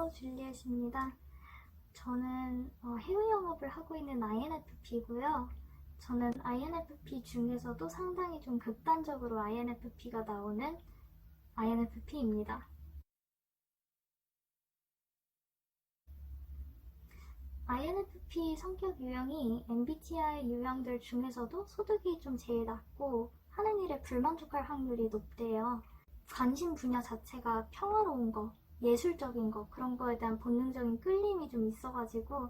안녕하세요, 줄리엣입니다. 저는 해외 영업을 하고 있는 INFP고요. 저는 INFP 중에서도 상당히 좀 극단적으로 INFP가 나오는 INFP입니다. INFP 성격 유형이 MBTI 유형들 중에서도 소득이 좀 제일 낮고 하는 일에 불만족할 확률이 높대요. 관심 분야 자체가 평화로운 거, 예술적인 거, 그런 거에 대한 본능적인 끌림이 좀 있어가지고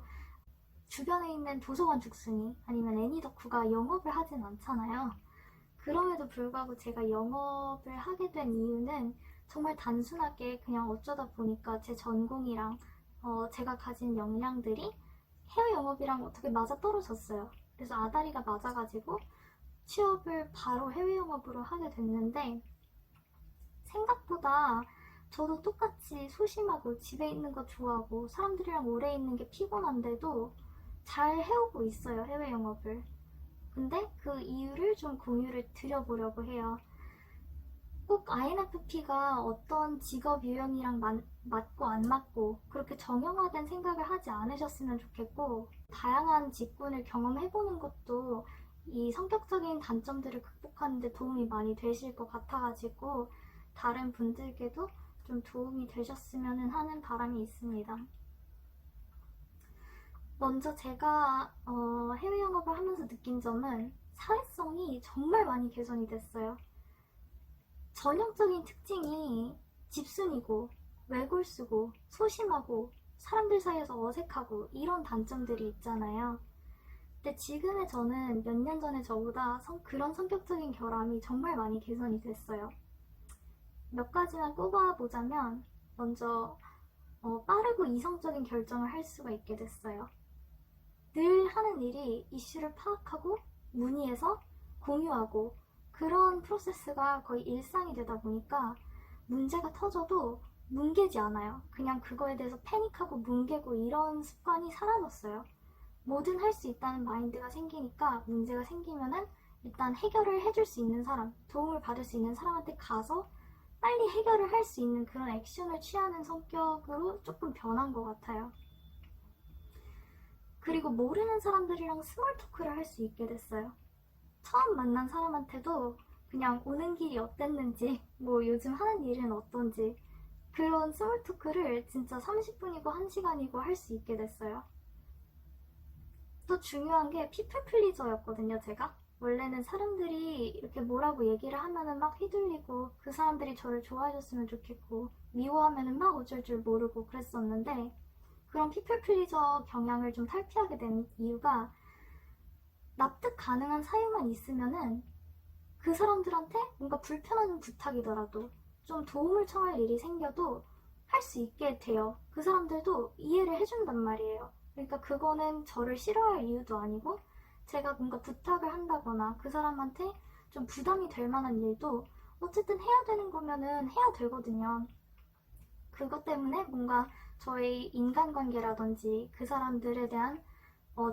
주변에 있는 도서관 죽순이 아니면 애니덕후가 영업을 하진 않잖아요. 그럼에도 불구하고 제가 영업을 하게 된 이유는 정말 단순하게 그냥 어쩌다 보니까 제 전공이랑 제가 가진 역량들이 해외 영업이랑 어떻게 맞아떨어졌어요. 그래서 아다리가 맞아가지고 취업을 바로 해외 영업으로 하게 됐는데 생각보다 저도 똑같이 소심하고 집에 있는 거 좋아하고 사람들이랑 오래 있는 게 피곤한데도 잘 해오고 있어요, 해외 영업을. 근데 그 이유를 좀 공유를 드려보려고 해요. 꼭 INFP가 어떤 직업 유형이랑 맞고 안 맞고 그렇게 정형화된 생각을 하지 않으셨으면 좋겠고, 다양한 직군을 경험해보는 것도 이 성격적인 단점들을 극복하는 데 도움이 많이 되실 것 같아가지고 다른 분들께도 좀 도움이 되셨으면 하는 바람이 있습니다. 먼저 제가 해외 영업을 하면서 느낀 점은 사회성이 정말 많이 개선이 됐어요. 전형적인 특징이 집순이고 외골수고 소심하고 사람들 사이에서 어색하고 이런 단점들이 있잖아요. 근데 지금의 저는 몇 년 전에 저보다 그런 성격적인 결함이 정말 많이 개선이 됐어요. 몇 가지만 꼽아보자면 먼저 빠르고 이성적인 결정을 할 수가 있게 됐어요. 늘 하는 일이 이슈를 파악하고 문의해서 공유하고 그런 프로세스가 거의 일상이 되다 보니까 문제가 터져도 뭉개지 않아요. 그냥 그거에 대해서 패닉하고 뭉개고 이런 습관이 사라졌어요. 뭐든 할 수 있다는 마인드가 생기니까 문제가 생기면은 일단 해결을 해줄 수 있는 사람, 도움을 받을 수 있는 사람한테 가서 빨리 해결을 할 수 있는 그런 액션을 취하는 성격으로 조금 변한 것 같아요. 그리고 모르는 사람들이랑 스몰 토크를 할 수 있게 됐어요. 처음 만난 사람한테도 그냥 오는 길이 어땠는지, 뭐 요즘 하는 일은 어떤지, 그런 스몰 토크를 진짜 30분이고 1시간이고 할 수 있게 됐어요. 또 중요한 게 피플 플리저였거든요, 제가. 원래는 사람들이 이렇게 뭐라고 얘기를 하면은 막 휘둘리고 그 사람들이 저를 좋아해줬으면 좋겠고 미워하면은 막 어쩔 줄 모르고 그랬었는데, 그런 피플 플리저 경향을 좀 탈피하게 된 이유가 납득 가능한 사유만 있으면은 그 사람들한테 뭔가 불편한 부탁이더라도 좀 도움을 청할 일이 생겨도 할 수 있게 돼요. 그 사람들도 이해를 해준단 말이에요. 그러니까 그거는 저를 싫어할 이유도 아니고 제가 뭔가 부탁을 한다거나 그 사람한테 좀 부담이 될 만한 일도 어쨌든 해야 되는 거면은 해야 되거든요. 그것 때문에 뭔가 저의 인간관계라든지 그 사람들에 대한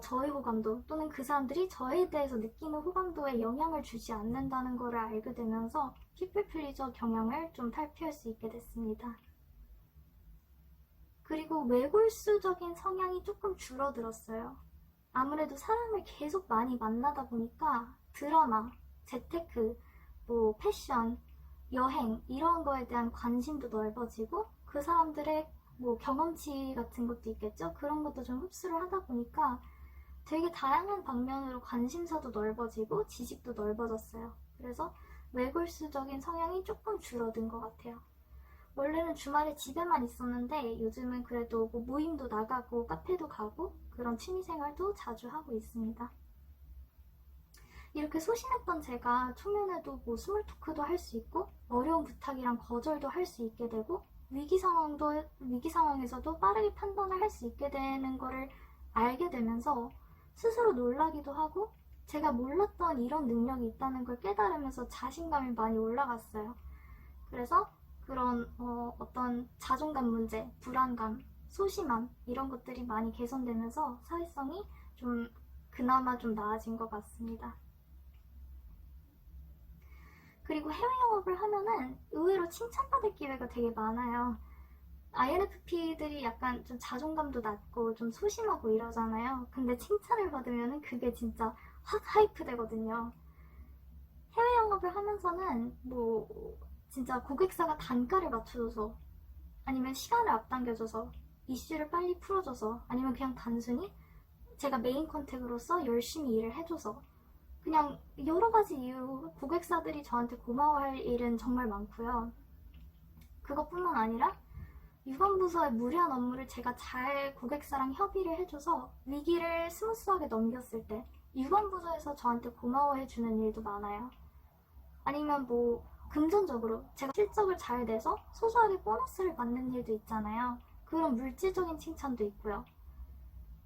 저의 호감도 또는 그 사람들이 저에 대해서 느끼는 호감도에 영향을 주지 않는다는 것을 알게 되면서 피플 플리저 경향을 좀 탈피할 수 있게 됐습니다. 그리고 외골수적인 성향이 조금 줄어들었어요. 아무래도 사람을 계속 많이 만나다 보니까 드라마, 재테크, 뭐 패션, 여행 이런 거에 대한 관심도 넓어지고 그 사람들의 뭐 경험치 같은 것도 있겠죠? 그런 것도 좀 흡수를 하다 보니까 되게 다양한 방면으로 관심사도 넓어지고 지식도 넓어졌어요. 그래서 외골수적인 성향이 조금 줄어든 것 같아요. 원래는 주말에 집에만 있었는데 요즘은 그래도 뭐 모임도 나가고 카페도 가고 그런 취미생활도 자주 하고 있습니다. 이렇게 소심했던 제가 초면에도 뭐 스몰 토크도 할 수 있고 어려운 부탁이랑 거절도 할 수 있게 되고 위기 상황에서도 빠르게 판단을 할 수 있게 되는 거를 알게 되면서 스스로 놀라기도 하고 제가 몰랐던 이런 능력이 있다는 걸 깨달으면서 자신감이 많이 올라갔어요. 그래서 그런 어떤 자존감 문제, 불안감, 소심함 이런 것들이 많이 개선되면서 사회성이 좀 그나마 좀 나아진 것 같습니다. 그리고 해외 영업을 하면은 의외로 칭찬받을 기회가 되게 많아요. INFP들이 약간 좀 자존감도 낮고 좀 소심하고 이러잖아요. 근데 칭찬을 받으면 그게 진짜 확 하이프 되거든요. 해외 영업을 하면서는 뭐 진짜 고객사가 단가를 맞춰줘서, 아니면 시간을 앞당겨줘서, 이슈를 빨리 풀어줘서, 아니면 그냥 단순히 제가 메인 컨택으로서 열심히 일을 해줘서, 그냥 여러 가지 이유로 고객사들이 저한테 고마워할 일은 정말 많고요. 그것뿐만 아니라 유관부서의 무리한 업무를 제가 잘 고객사랑 협의를 해줘서 위기를 스무스하게 넘겼을 때 유관부서에서 저한테 고마워해주는 일도 많아요. 아니면 뭐 금전적으로 제가 실적을 잘 내서 소소하게 보너스를 받는 일도 있잖아요. 그런 물질적인 칭찬도 있고요.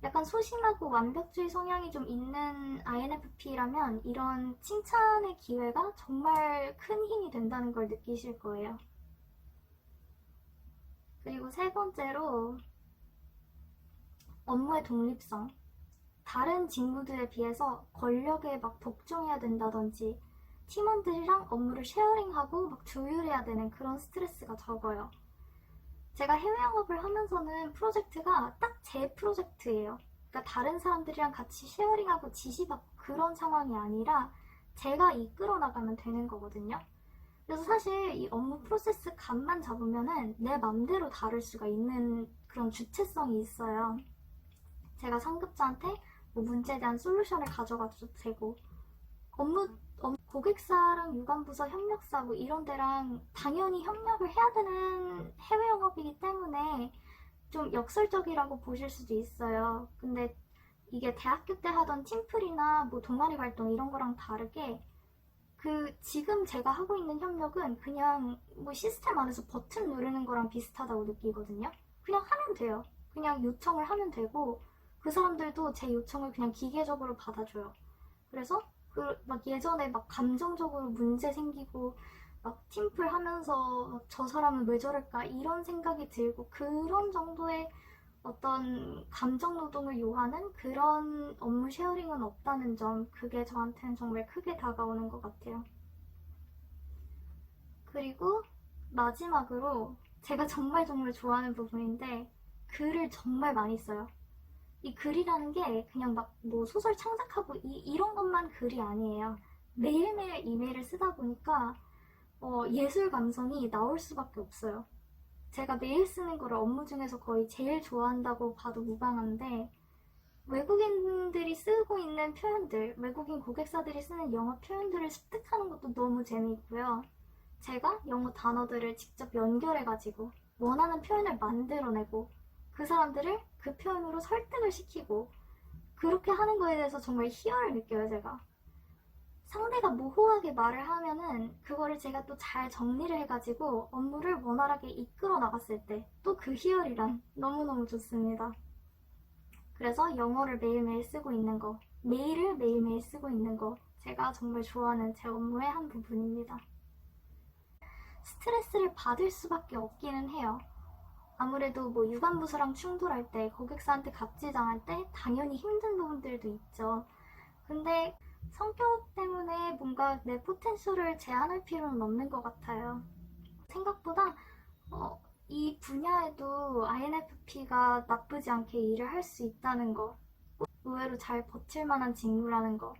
약간 소심하고 완벽주의 성향이 좀 있는 INFP라면 이런 칭찬의 기회가 정말 큰 힘이 된다는 걸 느끼실 거예요. 그리고 세 번째로 업무의 독립성. 다른 직무들에 비해서 권력에 막 복종해야 된다든지 팀원들이랑 업무를 쉐어링하고 막 조율해야 되는 그런 스트레스가 적어요. 제가 해외 영업을 하면서는 프로젝트가 딱 제 프로젝트예요. 그러니까 다른 사람들이랑 같이 쉐어링하고 지시받고 그런 상황이 아니라 제가 이끌어 나가면 되는 거거든요. 그래서 사실 이 업무 프로세스 감만 잡으면은 내 맘대로 다룰 수가 있는 그런 주체성이 있어요. 제가 상급자한테 뭐 문제에 대한 솔루션을 가져가도 되고, 고객사랑 유관부서 협력사 뭐 이런 데랑 당연히 협력을 해야 되는 해외 영업이기 때문에 좀 역설적이라고 보실 수도 있어요. 근데 이게 대학교 때 하던 팀플이나 뭐 동아리 활동 이런 거랑 다르게 지금 제가 하고 있는 협력은 그냥 뭐 시스템 안에서 버튼 누르는 거랑 비슷하다고 느끼거든요. 그냥 하면 돼요. 그냥 요청을 하면 되고 그 사람들도 제 요청을 그냥 기계적으로 받아줘요. 그래서 막 예전에 막 감정적으로 문제 생기고 막 팀플 하면서 저 사람은 왜 저럴까 이런 생각이 들고 그런 정도의 어떤 감정 노동을 요하는 그런 업무 쉐어링은 없다는 점, 그게 저한테는 정말 크게 다가오는 것 같아요. 그리고 마지막으로 제가 정말 좋아하는 부분인데, 글을 정말 많이 써요. 이 글이라는 게 그냥 막 뭐 소설 창작하고 이런 것만 글이 아니에요. 매일매일 이메일을 쓰다 보니까 예술 감성이 나올 수밖에 없어요. 제가 매일 쓰는 거를 업무 중에서 거의 제일 좋아한다고 봐도 무방한데, 외국인들이 쓰고 있는 표현들, 외국인 고객사들이 쓰는 영어 표현들을 습득하는 것도 너무 재미있고요. 제가 영어 단어들을 직접 연결해가지고 원하는 표현을 만들어내고 그 사람들을 그 표현으로 설득을 시키고 그렇게 하는 거에 대해서 정말 희열을 느껴요, 제가. 상대가 모호하게 말을 하면은 그거를 제가 또 잘 정리를 해가지고 업무를 원활하게 이끌어 나갔을 때 또 그 희열이란 너무너무 좋습니다. 그래서 영어를 매일매일 쓰고 있는 거, 메일을 매일매일 쓰고 있는 거, 제가 정말 좋아하는 제 업무의 한 부분입니다. 스트레스를 받을 수밖에 없기는 해요. 아무래도 뭐 유관부서랑 충돌할 때, 고객사한테 갑질당할 때 당연히 힘든 부분들도 있죠. 근데 성격 때문에 뭔가 내 포텐셜을 제한할 필요는 없는 것 같아요. 생각보다 이 분야에도 INFP가 나쁘지 않게 일을 할 수 있다는 거, 의외로 잘 버틸 만한 직무라는 거,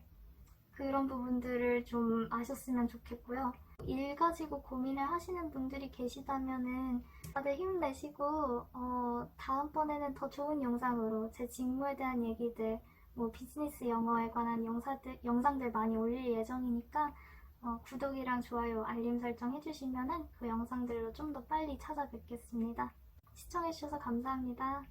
그런 부분들을 좀 아셨으면 좋겠고요. 일 가지고 고민을 하시는 분들이 계시다면은 다들 힘내시고 다음번에는 더 좋은 영상으로 제 직무에 대한 얘기들, 뭐 비즈니스 영어에 관한 영상들 많이 올릴 예정이니까 구독이랑 좋아요, 알림 설정 해주시면은 그 영상들로 좀 더 빨리 찾아뵙겠습니다. 시청해주셔서 감사합니다.